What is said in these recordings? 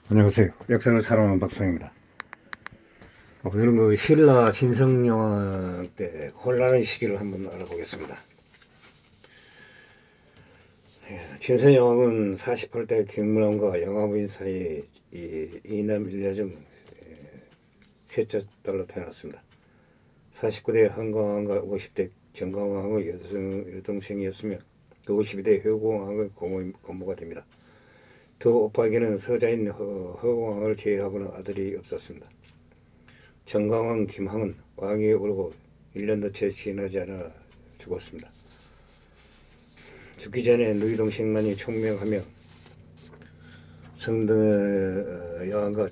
안녕하세요. 역사를 사랑하는 박성입니다. 오늘은 그 신라 진성여왕 때 혼란의 시기를 한번 알아보겠습니다. 진성여왕은 48대 경문왕과 영화부인 사이에 이남 일녀 중 셋째 딸로 태어났습니다. 49대 한강왕과 50대 정강왕의 여동생이었으며 52대 효공왕의 고모가 됩니다. 두 오빠에게는 서자인 허공왕을 제외하고는 아들이 없었습니다. 정강왕 김항은 왕위에 오르고 1년도 채 지나지 않아 죽었습니다. 죽기 전에 누이 동생만이 총명하며 성등 여왕과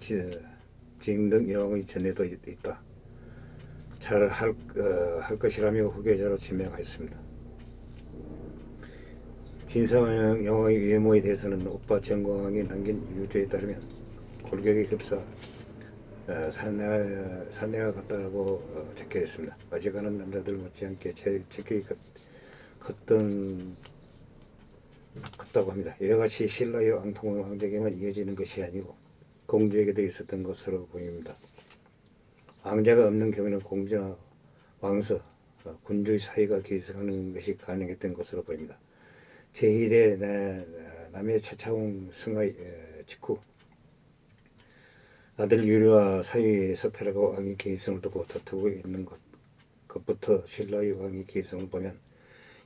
징등 여왕의 전에도 있다. 잘 할 것이라며 후계자로 지명하였습니다. 진성 여왕의 외모에 대해서는 오빠 정광왕이 남긴 유조에 따르면 골격이 급사 산내가 같다고 적혀 있습니다. 어지간한 남자들 못지않게 체격이 컸다고 합니다. 이와 같이 신라의 왕통은 왕족에만 이어지는 것이 아니고 공주에게도 있었던 것으로 보입니다. 왕자가 없는 경우는 공주나 왕서, 군주의 사이가 계승하는 것이 가능했던 것으로 보입니다. 제1대 남해 차차홍 승하의 직후 아들 유리와 사이의 서태라가 왕위 계승을 두고 다투고 있는 것부터 신라의 왕위 계승을 보면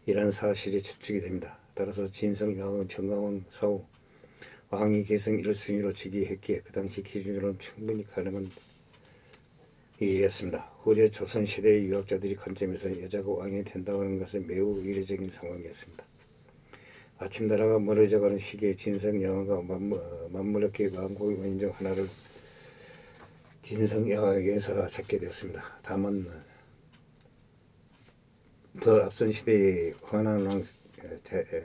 이러한 사실이 추측이 됩니다. 따라서 진성여왕은 정강왕 사후 왕위 계승 1순위로 즉위했기에 그 당시 기준으로는 충분히 가능한 일이었습니다. 후대 조선시대의 유학자들이 관점에서 여자가 왕이 된다고 하는 것은 매우 이례적인 상황이었습니다. 아침 나라가 멀어져가는 시기에 진성여왕과 맞물렸기에 왕국의 원인 중 하나를 진성여왕에게서 찾게 되었습니다. 다만 더 앞선 시대의 황난왕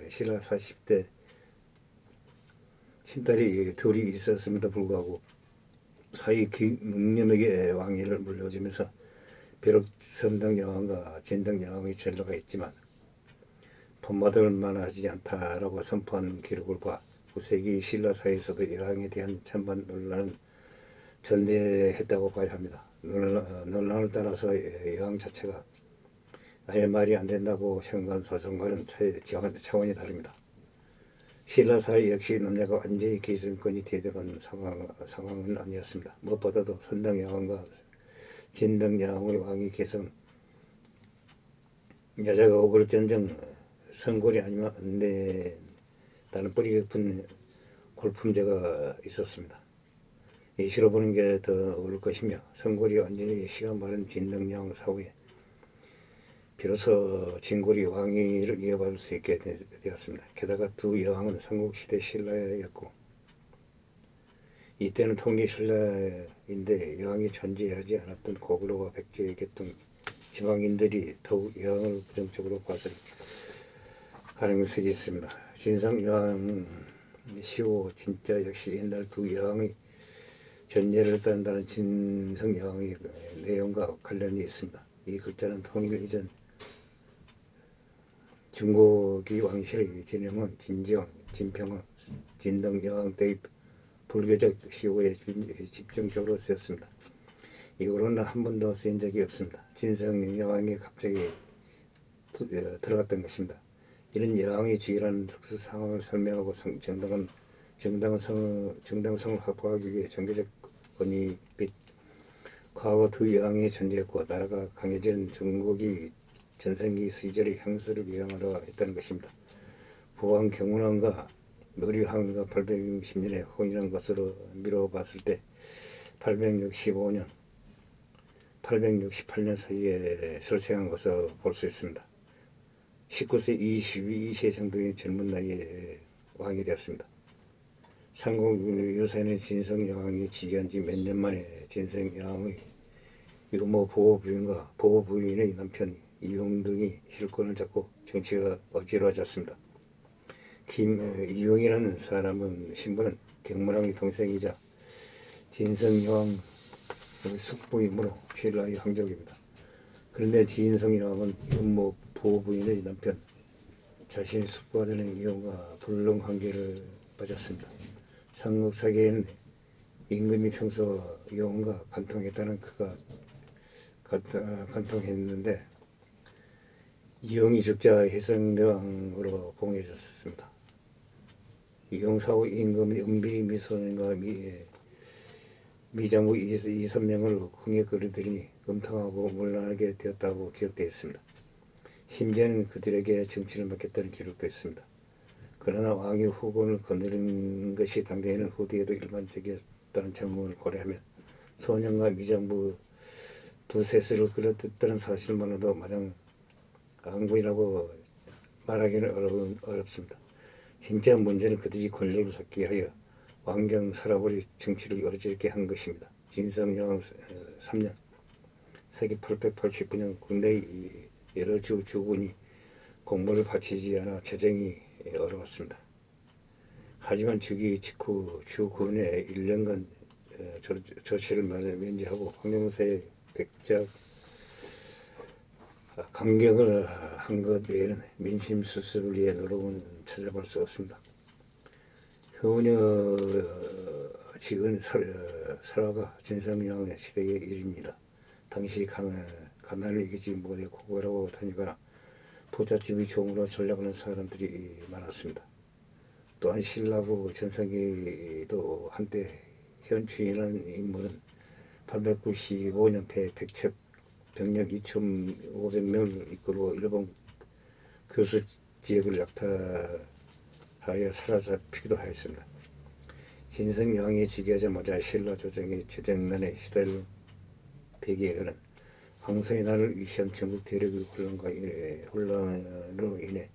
신라 40대 신딸이 둘이 있었음에도 불구하고 사이 능념에게 왕위를 물려주면서 비록 선덕여왕과 진덕여왕의 전례가 있지만 본받을 만하지 않다라고 선포한 기록을 봐 9세기 신라사에서도 여왕에 대한 찬반 논란은 존재했다고 봐야 합니다. 논란을 따라서 여왕 자체가 아예 말이 안 된다고 생각한 소송과는 차원이 다릅니다. 신라사회 역시 남녀가 완전히 기성권이 대등한 상황은 아니었습니다. 무엇보다도 선덕여왕과 진덕여왕의 왕위 계승 여자가 오글전정 선골이 아니면 안 된다는 뿌리 깊은 골품제가 있었습니다. 이시로 보는 게 더 어려울 것이며 선골이 완전히 시가 마른 진덕여왕 사후에 비로소 진골이 왕위를 이어받을 수 있게 되었습니다. 게다가 두 여왕은 삼국시대 신라였고 이때는 통일신라인데 여왕이 존재하지 않았던 고구려와 백제 계통 지방인들이 더욱 여왕을 부정적으로 봤을 가능성이 있습니다. 진성여왕 시호 진짜 역시 옛날 두 여왕의 전례를 딴다는 진성여왕의 내용과 관련이 있습니다. 이 글자는 통일 이전 중국의 왕실의 진영은 진지왕, 진평왕, 진덕여왕 때의 불교적 시호에 집중적으로 쓰였습니다. 이후로는 한 번도 쓰인 적이 없습니다. 진성여왕이 갑자기 들어갔던 것입니다. 이는 여왕의 즉위라는 특수 상황을 설명하고 정당성을 확보하기 위해 정교적 권위 및 과거 두 여왕이 존재했고 나라가 강해지는 중국이 전성기 시절의 향수를 이용하려 했다는 것입니다. 부왕 경운왕과 노리황후가 860년에 혼인한 것으로 미뤄봤을 때 865년, 868년 사이에 출생한 것으로 볼 수 있습니다. 19세, 22세 정도의 젊은 나이에 왕이 되었습니다. 삼국유사에는 진성여왕이 즉위한 지 몇 년 만에 진성여왕의 유모 보호부인과 보호부인의 남편 이용 등이 실권을 잡고 정치가 어지러워졌습니다. 이용이라는 사람은 신분은 경문왕의 동생이자 진성여왕의 숙부이므로 신라의 황족입니다. 그런데 진성여왕은 유모 보호부인의 남편 자신의 숙부가 되는 이용과 불능관계를 빠졌습니다. 삼국사기에는 임금이 평소 여왕과 간통했다는 그가 간통했는데 이용이 죽자 해성대왕으로 봉해졌습니다. 이용사후 임금이 은비리 미소년과 미장부 이선명을 궁에 끌어들이니 음탕하고 문란하게 되었다고 기록되어 있습니다. 심지어는 그들에게 정치를 맡겼다는 기록도 있습니다. 그러나 왕이 후군을 거느린 것이 당대에는 후대에도 일반적이었다는 점을 고려하면 소년과 미장부 두셋을 끌어들였다는 사실만으로도 마냥 강군이라고 말하기는 어렵습니다. 진짜 문제는 그들이 권력을 잡기 위하여 왕경 살아버리 정치를 어지럽게 한 것입니다. 진성여왕 3년 세기 889년 국내의 여러 주군이 공물을 바치지 않아 재정이 어려웠습니다. 하지만 즉위 직후 주군에 1년간 조치를 면제하고 황룡사의 백작 강경을 한 것 외에는 민심 수습을 위해 노력은 찾아볼 수 없습니다. 효녀 지은 설화가 진성여왕의 시대의 일입니다. 당시 가난을 이기지 못해 고국하고 다니거나 부잣집이 종으로 전락하는 사람들이 많았습니다. 또한 신라고 전성기도 한때 현주인이라는 인물은 895년 백척 병력 2,500명을 이끌고 일본 교수 지역을 약탈하여 사로잡히기도 하였습니다. 진성여왕이 즉위하자마자 신라 조정의 재정난에 시달린 배경에는 황소의 날을 위시한 전국 대륙의 혼란으로 인해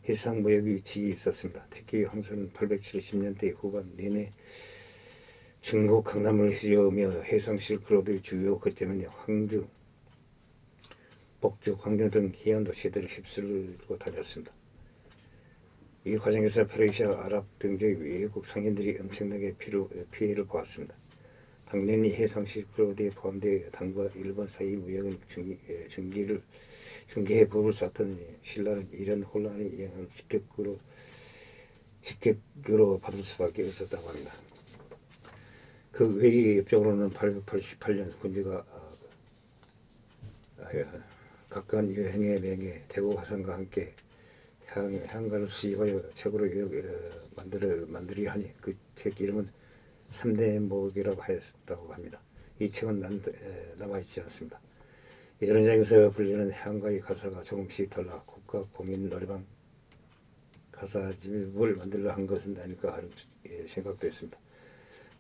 해상무역의 위치에 있었습니다. 특히 황소는 870년대 후반 내내 중국 강남을 휘저으며 해상 실크로드의 주요 거점인 황주, 복주, 광주 등 해안 도시들을 휩쓸고 다녔습니다. 이 과정에서 페르시아, 아랍 등지의 외국 상인들이 엄청나게 피해를 보았습니다. 당연히 해상 실크로드에 포함되어 당과 일본 사이 무역은 중개에 불을 쌓던 신라는 이런 혼란의 영향을 직격으로 받을 수밖에 없었다고 합니다. 그 외의 옆쪽으로는 888년 군주가 각간 여행의 명예 대구 화산과 함께 향가를 수입하여 책으로 만들어야 하니 그 책 이름은 3대목이라고 하였다고 합니다. 이 책은 남아있지 않습니다. 이런 장에서 불리는 향가의 가사가 조금씩 달라 국가 공인 노래방 가사집을 만들려 한 것은 아닐까 하는 생각도 있습니다.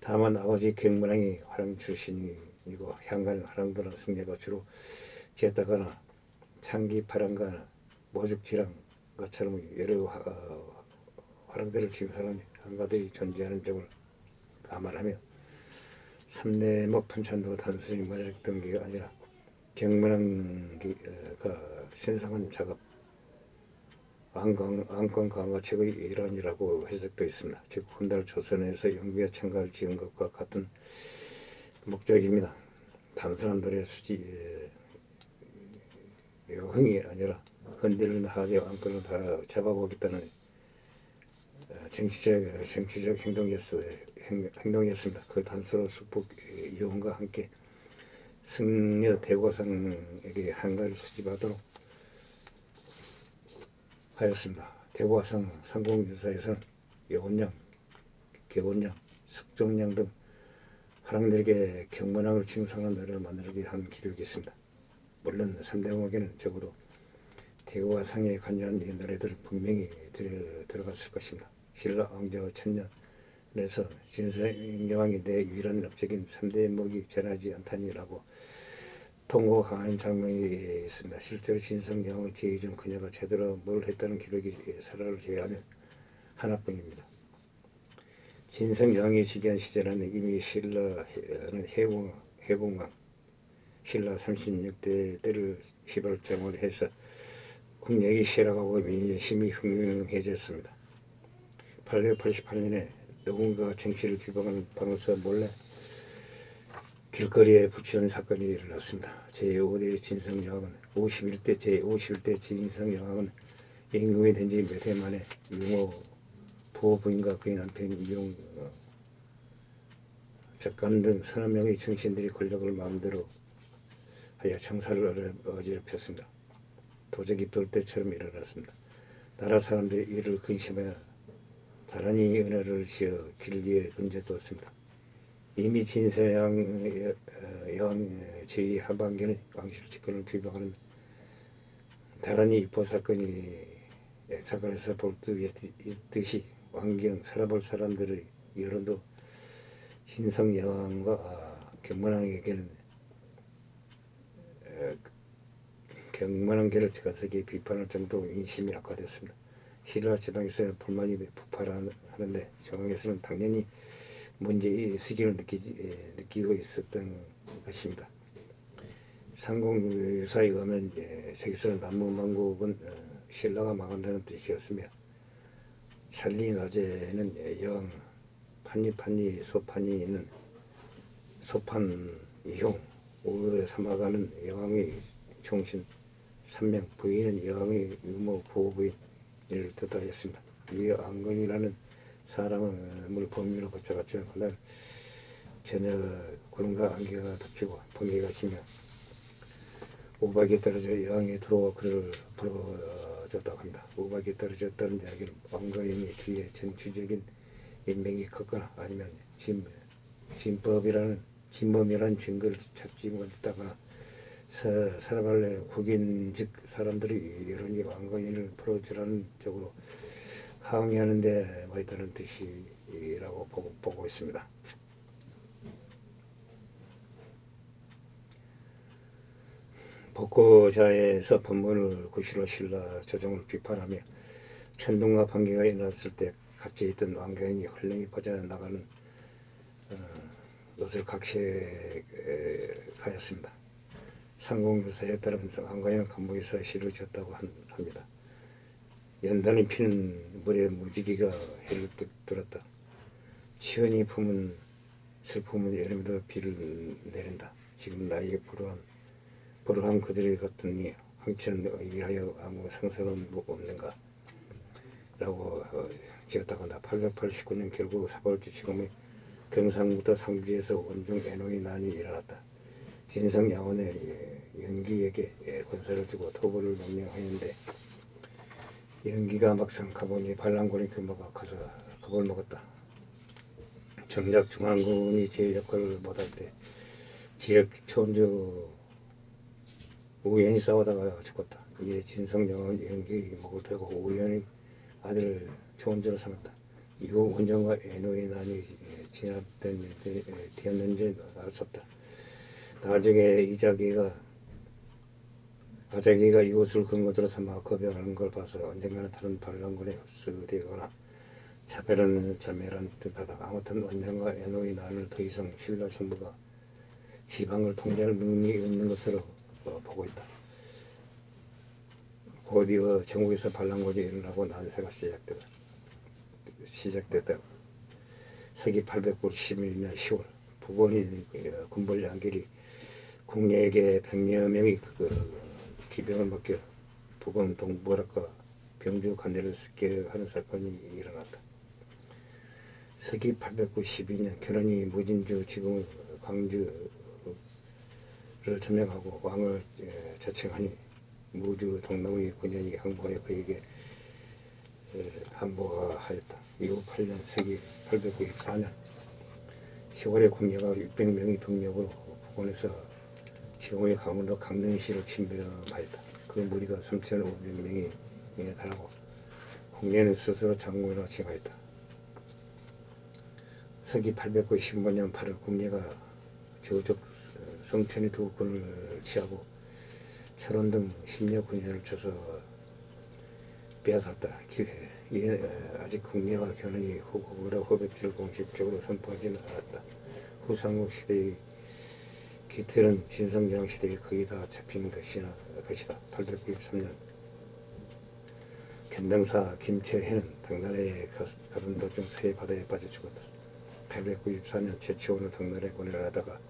다만 아버지 경문왕이 화랑 출신이고 향가는 화랑도나 승려가 주로 지었다거나 창기 파랑가나 모죽지랑가처럼 여러 화랑들을 지급하는 향가들이 존재하는 점을 감안하며 3대목 편찬도 단순히 문화적 동기가 아니라 경문왕가 신상한 작업 안건 강화책의 일환이라고 해석도 있습니다. 즉 훗날 조선에서 영비와 청가를 지은 것과 같은 목적입니다. 단순한 노래 수지 흥이 아니라 흔들리는 하대 안건을 다 잡아보겠다는 정치적 행동이었습니다. 그 단서로 숙복 이용과 함께 승려 대과상에게 한가를 수집하도록 하였습니다. 대과상 상공유사에서는 여원양, 개원양, 숙종양 등 화랑들에게 경문왕을 칭송한 노래를 만들게 한 기록이 있습니다. 물론 3대목에는 적어도 대과상에 관여한 이 노래들은 분명히 들어갔을 것입니다. 신라 왕조 천년에서 진성여왕이 내 유일한 업적인 3대목이 전하지 않다니라고 통곡하는 장면이 있습니다. 실제로 진성여왕의 제위 중 그녀가 제대로 뭘 했다는 기록이 설화를 제외하면 하나뿐입니다. 진성여왕이 즉위한 시절에는 이미 신라는 해공왕 신라 36대 때를 시발점을 해서 국력이 쇠락하고 민심이 흉흉해졌습니다. 888년에 누군가 정치를 비방하는 방에서 몰래 길거리에 붙이는 사건이 일어났습니다. 제5대 진성여왕은 제51대 진성여왕은 임금이 된 지 몇 해 만에 유모 부부인과 그의 남편 이용 작관 등 서너 명의 중신들이 권력을 마음대로 하여 청사를 어지럽혔습니다. 도적이 볼 때처럼 일어났습니다. 나라 사람들이 이를 근심하여 나란히 은혜를 지어 길 위에 던져두었습니다. 이미 진서양 제2 하반기는 왕실 집권을 비방하는 나란히 입보 사건에서 볼듯이 왕경 살아볼 사람들의 여론도 진성여왕과 경만왕에게는 경만왕계를 거세게 비판할 정도로 인심이 악화됐습니다. 신라 지방에서 불만이 폭발하는데 중앙에서는 당연히 문제의 시기를 느끼고 있었던 것입니다. 상공유사에 의하면 저기서 남문왕국은 신라가 망한다는 뜻이었으며 찰리 낮에는 여왕 판니 소판이는 소판 이용 오후에 삼아가는 여왕의 총신 3명 부인은 여왕의 유모 부호부인을 뜻하였습니다. 이 안건이라는 사람을 범위로 붙잡았지만 그날 저녁 구름과 안개가 덮이고 번개가 치며 우박이 떨어져 여왕이 들어와 그를 불어줬다고 합니다. 우박이 떨어졌다는 이야기는 왕거인이 뒤에 정치적인 인맥이 컸거나 아니면 진범이라는 증거를 찾지 못했다거나 사라발레 국인 즉 사람들이 여론이 왕거인을 풀어주라는 쪽으로 항의하는 데 와있다는 뜻이라고 보고 있습니다. 복고자에서 본문을 구실로 신라 조정을 비판하며 천둥과 번개가 일어났을 때 갇혀 있던 왕거인이 헐렁이 빠져나가는 것을 각색하였습니다. 상공유사에 따르면서 왕거인은 감옥에서 시를 지었다고 합니다. 연단이 피는 물에 무지개가 해를 들었다. 시원이 품은 슬픔은 여름에도 비를 내린다. 지금 나에게 불우한 그들이 같으니 황천에 의하여 아무 상관은 없는가? 라고 지었다고 한다. 889년 결국 사벌주 지금의 경상부터 상주에서 원중 애농의 난이 일어났다. 진성야원의 연기에게 권세를 주고 토벌을 명령하였는데 연기가 막상 가보니 반란군의 규모가 커서 겁을 먹었다. 정작 중앙군이 제 역할을 못할 때 지역 초원주 우연히 싸우다가 죽었다. 이에 진성야원 연기의 목을 베고 우연히 아들을 초원주로 삼았다. 이후 원정과 애노의 난이 진압되었는지는 알 수 없다. 나중에 아자기가 이곳을 근거지로 삼아 거병하는 걸 봐서 언젠가는 다른 반란군에 흡수되거나 자멸한 듯하다. 아무튼 원정과 애노의 난을 더 이상 신라 정부가 지방을 통제할 능력이 없는 것으로 보고 있다. 곧이어 전국에서 반란군이 일어나고 난세가 시작됐다. 서기 891년 10월 부본인 군벌 양길이 궁예에게 100여 명의 기병을 맡겨 부본 동부락과 병주 관내를 습격하는 사건이 일어났다. 서기 892년 견훤이 무진주 지금의 광주를 점령하고 왕을 자청하니 무주 동남의 군현이 항복하여 그에게 항복하였다. 이후 8년 서기 894년 10월에 궁예가 600명의 병력으로 부본에서 지금의 강원도 강릉시를 침범하였다. 그 무리가 3,500명에 달하고 궁예는 스스로 장군이라 칭하였다. 서기 895년 8월 궁예가 저쪽 성천의 두 군을 취하고 철원 등 10여 군현을 쳐서 빼앗았다. 이에 아직 궁예와 견훤이 후백지를 공식적으로 선포하지는 않았다. 후삼국 시대의 기틀은 진성여왕 시대에 거의 다 잡힌 것이다. 893년 견당사 김채해는 당나라에 가던 도중 서해 바다에 빠져 죽었다. 894년 최치원은 당나라에 보내려 하다가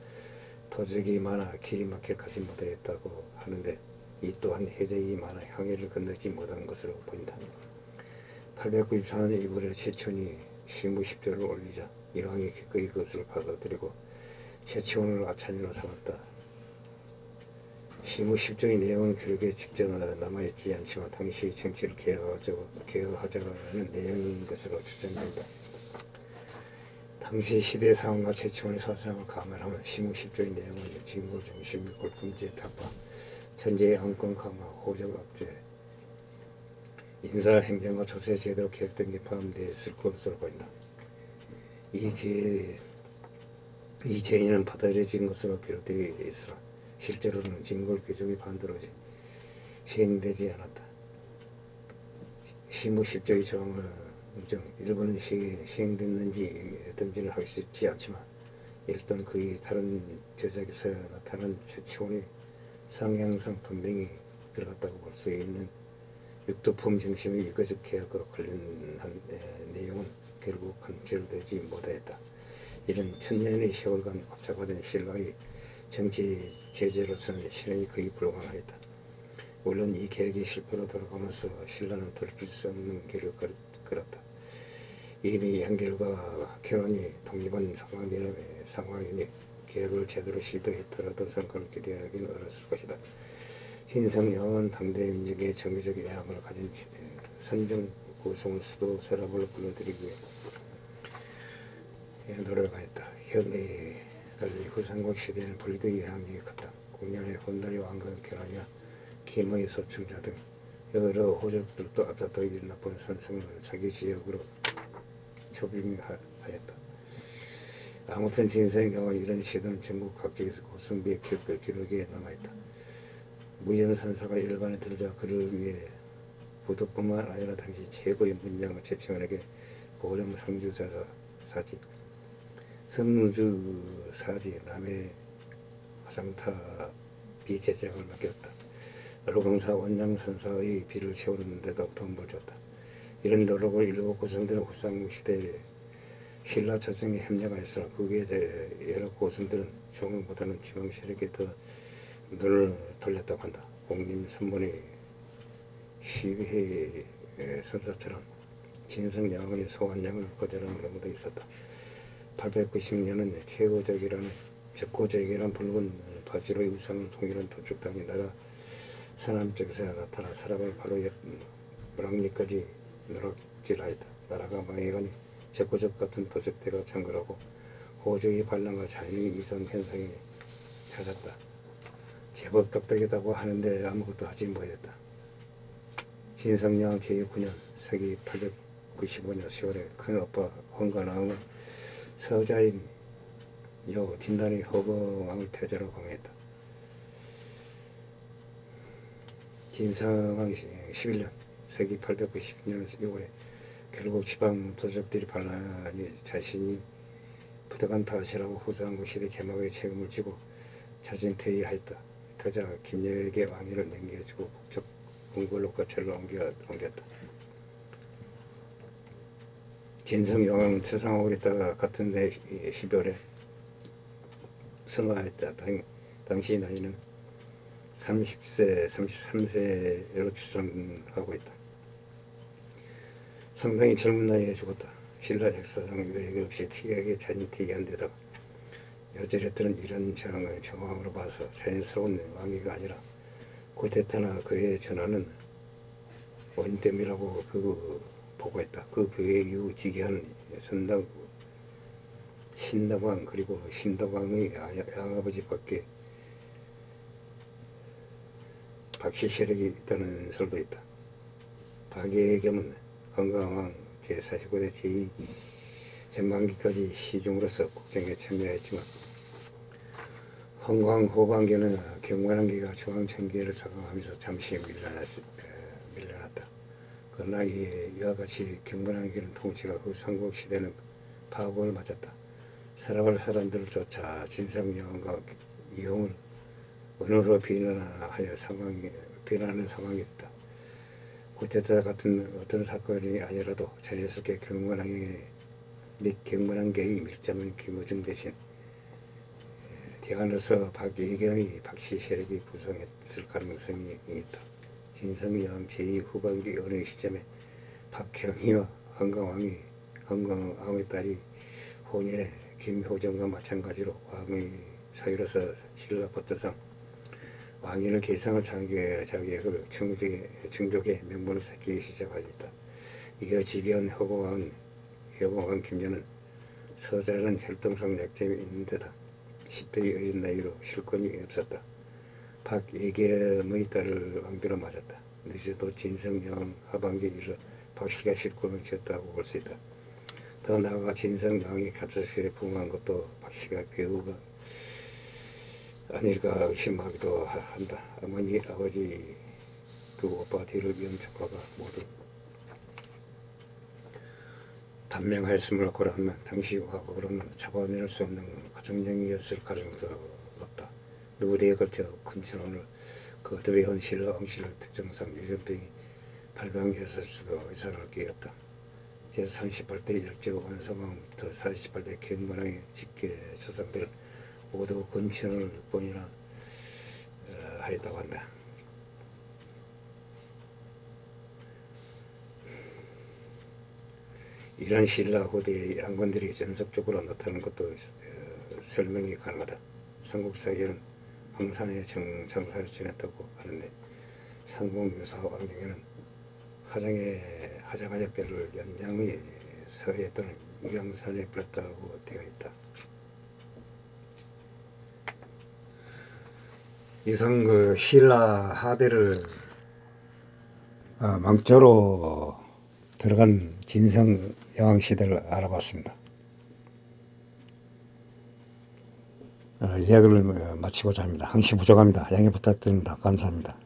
도적이 많아 길이 막혀 가지 못하였다고 하는데 이 또한 해적이 많아 항해를 건너지 못한 것으로 보인다. 894년 이불에 최천이 시무십조를 올리자 여왕이 기꺼이 그것을 받아들이고 최치원을 아찬으로 삼았다. 시무 10조의 내용은 기록에 직접 남아있지 않지만 당시 정치를 개혁하자는 내용인 것으로 추정된다. 당시 시대 상황과 최치원의 사상을 감안하면 시무 10조의 내용은 진골 중심, 골금제 타파, 천재의 안건 강화, 호적 억제, 인사 행정과 조세 제도 개혁 등이 포함되어 있을 것으로 보인다. 이 제의는 받아들여진 것으로 기록되어 있으나 실제로는 진골 귀족이 반대로 시행되지 않았다. 시무 10조의 조항을 일부는 시행됐는지 어떤지는 확실치 않지만 일단 그의 다른 저작에서 나타난 최치원의 상향상 분명히 들어갔다고 볼 수 있는 육도품 중심의 유가적 개혁과 관련한 내용은 결국 간철되지 못하였다. 이런 천년의 세월간 업자받은 신라의 정치 제재로서는 실행이 거의 불가능하였다. 물론 이 계획이 실패로 돌아가면서 신라는 돌이킬 수 없는 길을 걸었다. 이미 양결과 결혼이 독립한 상황이니 계획을 제대로 시도했더라도 성과를 기대하기는 어렸을 것이다. 신성여왕은 당대 민족의 정교적 애함을 가진 선정 고성을 수도 서랍을 불러들이기 위해 노력하였다. 현대에 달리 후삼국 시대에는 불교의 영향력이 컸다. 공연의 혼단의 왕과 결혼이나 김의 소충자 등 여러 호족들도 앞서도 이 나쁜 선성을 자기 지역으로 초빙하였다. 아무튼 진성여왕 이런 시도는 전국 각지에서 고성비의 기록에 남아있다. 무염선사가 일반에 들자 그를 위해 부도뿐만 아니라 당시 최고의 문장을 최치원에게 고령 상주사지 성주사지 남해 화상타 비제작을 맡겼다. 로강사 원장선사의 비를 채우는 데도 도움을 줬다. 이런 노력을 일부 고성들은 후삼국 시대에 신라 조정에 협력하였으나 그에 대해 여러 고성들은 조금보다는 지방 세력에 더 눈을 돌렸다고 한다. 공림 선본의 시비회 선사처럼 진성여왕의 소환량을 거절하는 경우도 있었다. 890년은 적고적이라는 붉은 바지로의 의상을 통일한 도축당이 나라 서남쪽에서 나타나 사람을 바로 옆 무랑리까지 누락질하였다. 나라가 망해가니 적고적 같은 도적대가 창궐하고 호적의 반란과 자연의 이상 현상이 찾았다. 제법 똑똑하다고 하는데 아무것도 하지 못했다. 진성여왕 제9년 서기 895년 10월에 큰오빠 황관왕은 서자인 요 딘단이 허거왕을 태자로 강행했다. 진성왕 11년 서기 890년 6월에 결국 지방 도적들이 반란이 자신이 부득한 탓이라고 후삼국 시대 개막의 책임을 지고 자진 퇴위하였다. 태자 김여에게 왕위를 넘겨주고 북쪽 궁궐로 거처를 옮겼다. 진성여왕은 세상하고 있다가 같은 해 12월에 승하했다. 당시 나이는 30세, 33세로 추정하고 있다. 상당히 젊은 나이에 죽었다. 신라 역사상 유례가 없이 특이하게 자진퇴위한 데다가 여절했던 이런 정황으로 봐서 자연스러운 왕위가 아니라 쿠데타나 그의 전환은 원인 때문이라고 보고했다. 그 계획 이후 즉위한 신덕왕 그리고 신덕왕의 양아버지 밖에 박씨 세력이 있다는 설도 있다. 박의 겸은 황강왕 제49대 제2 전반기까지 시중으로서 국정에 참여했지만 황광 후반기는 경관왕기가 중앙청계를 장악하면서 잠시 밀려났다. 그러나 이와 같이 경관왕기는 통치가 후삼국 시대는 파국을 맞았다. 살아갈 사람들을 쫓아 진성여왕과 이용을 언어로 비난하는 상황이 됐다. 쿠데타 같은 어떤 사건이 아니라도 자연스럽게 경관왕위 및 경관왕계의 밀접한 김어준 대신 대안으로서 박의겸이 박씨 세력이 부상했을 가능성이 있다. 진성여왕 제2 후반기 어느 시점에 박형희와 황강왕의 딸이 본인의 김효정과 마찬가지로 왕의 사유로서 신라법조상 왕위를 계상을 자격을 중족의 명분을 새기기 시작하였다. 이어 지기한 효공왕 김연은 서자는 혈통상 약점이 있는 데다 10대의 어린 나이로 실권이 없었다. 박예겸의 딸을 왕비로 맞았다. 늦어도 진성여왕 하반기에 이르러 박씨가 실권을 쥐었다고 볼 수 있다. 더 나아가 진성여왕이 갑작스레 부응한 것도 박씨가 배우가 아닐까 의심하기도 한다. 어머니, 아버지, 두 오빠 뒤를 이은 조카가 모두 단명하였음을 고려하면 당시 과거로는 잡아낼 수 없는 가정령이었을 가능성도 없다. 누구대에 걸쳐 근친혼을 거듭해온 신라 왕실을 특정상 유전병이 발병했을 수도 예상할 게 없다. 제38대 일제후 원성왕부터 48대 경건왕의 직계 조상들은 모두 근친혼을 6번이나 하였다고 한다. 이런 신라 후대의 양건들이 전속적으로 나타나는 것도 설명이 가능하다. 삼국사에는 황산의 장사를 지냈다고 하는데 삼국유사 왕정에는 하장의 뼈를 연장의 서해 또는 유양산에 뿌렸다고 되어 있다. 이상 그 신라 하대를 망조로 들어간 진성 여왕 시대를 알아봤습니다. 이야기를 마치고자 합니다. 항시 부족합니다. 양해 부탁드립니다. 감사합니다.